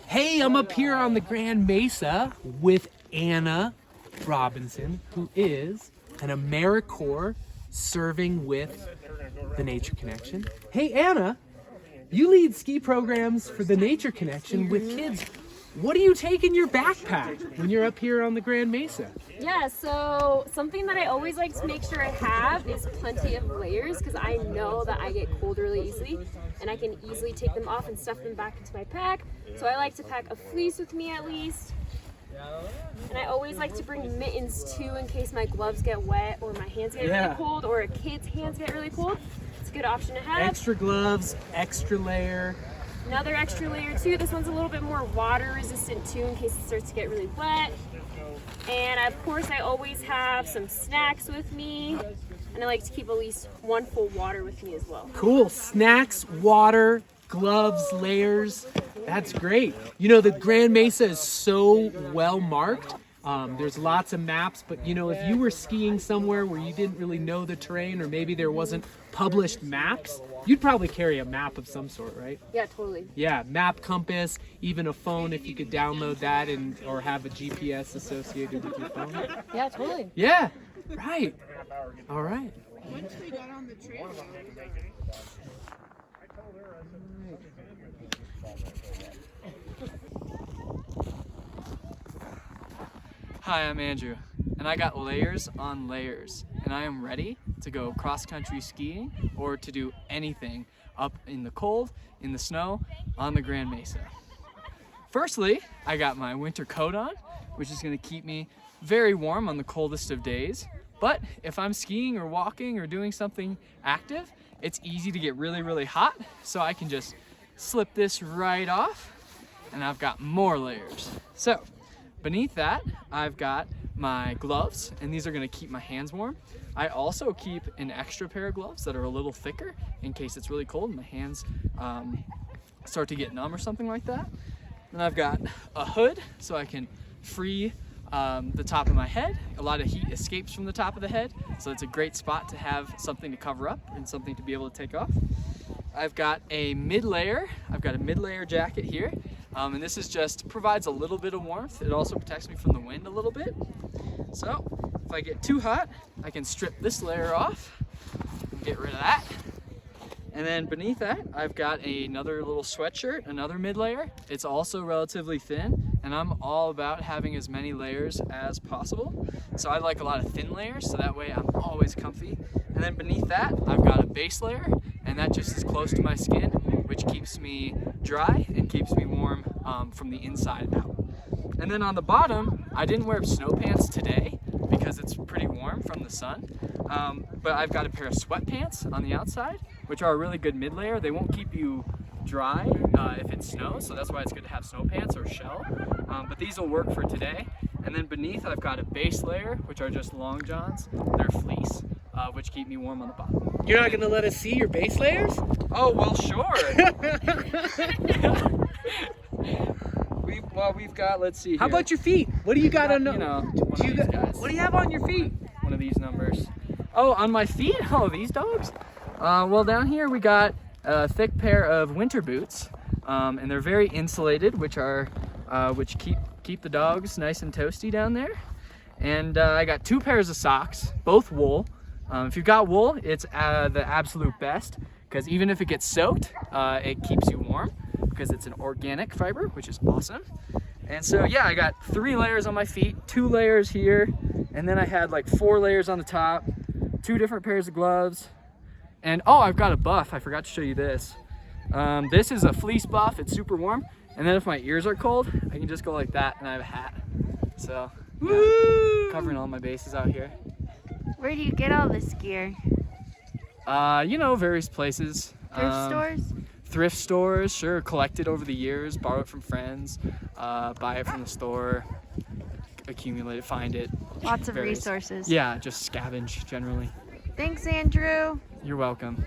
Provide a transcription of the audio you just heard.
Hey, I'm up here on the Grand Mesa with Anna Robinson, who is an AmeriCorps serving with the Nature Connection. Hey, Anna, you lead ski programs for the Nature Connection with kids. What do you take in your backpack when you're up here on the Grand Mesa? Yeah, so something that I always like to make sure I have is plenty of layers, because I know that I get cold really easily and I can easily take them off and stuff them back into my pack. So I like to pack a fleece with me at least. And I always like to bring mittens too, in case my gloves get wet or my hands get really cold or a kid's hands get really cold. It's a good option to have. Extra gloves, extra layer. Another extra layer too. This one's a little bit more water resistant too, in case it starts to get really wet. And of course I always have some snacks with me, and I like to keep at least one full water with me as well. Cool. Snacks, water, gloves, layers. That's great. You know, the Grand Mesa is so well marked. There's lots of maps, but you know, if you were skiing somewhere where you didn't really know the terrain, or maybe there wasn't published maps, you'd probably carry a map of some sort, right? Yeah, totally. Yeah, map, compass, even a phone if you could download that or have a GPS associated with your phone. Yeah, totally. Yeah, right. All right. Once we got on the trail. Hi, I'm Andrew, and I got layers on layers, and I am ready to go cross-country skiing or to do anything up in the cold, in the snow, on the Grand Mesa. Firstly, I got my winter coat on, which is going to keep me very warm on the coldest of days, but if I'm skiing or walking or doing something active, it's easy to get really, really hot, so I can just slip this right off, and I've got more layers. So, beneath that, I've got my gloves, and these are gonna keep my hands warm. I also keep an extra pair of gloves that are a little thicker in case it's really cold and my hands start to get numb or something like that. Then I've got a hood so I can free the top of my head. A lot of heat escapes from the top of the head, so it's a great spot to have something to cover up and something to be able to take off. I've got a mid-layer. I've got a mid-layer jacket here. And this is just provides a little bit of warmth. It also protects me from the wind a little bit. So if I get too hot, I can strip this layer off and get rid of that. And then beneath that, I've got another little sweatshirt, another mid-layer. It's also relatively thin, and I'm all about having as many layers as possible. So I like a lot of thin layers, so that way I'm always comfy. And then beneath that, I've got a base layer, and that just is close to my skin, which keeps me dry and keeps me warm from the inside out. And then on the bottom, I didn't wear snow pants today because it's pretty warm from the sun, but I've got a pair of sweatpants on the outside, which are a really good mid-layer. They won't keep you dry if it snows, so that's why it's good to have snow pants or shell, but these will work for today. And then beneath, I've got a base layer, which are just long johns. They're fleece, which keep me warm on the bottom. You're not gonna let us see your base layers? Oh, well, sure. We've got, let's see here. How about your feet? What do you got on? You know, one of these guys. What do you have on your feet? One of these numbers. Oh, on my feet? Oh, these dogs? Well, down here we got a thick pair of winter boots, and they're very insulated, which keep the dogs nice and toasty down there. And I got 2 pairs of socks, both wool. If you've got wool, it's the absolute best, because even if it gets soaked, it keeps you warm because it's an organic fiber, which is awesome. And so yeah, I got 3 layers on my feet, 2 layers here, and then I had like 4 layers on the top, 2 different pairs of gloves. And oh, I've got a buff. I forgot to show you this. This is a fleece buff. It's super warm. And then if my ears are cold, I can just go like that, and I have a hat. So yeah, covering all my bases out here. Where do you get all this gear? You know, various places. Thrift stores? Thrift stores, sure. Collect it over the years, borrow it from friends, buy it from the store, accumulate it, find it. Lots of resources. Yeah, just scavenge generally. Thanks, Andrew. You're welcome.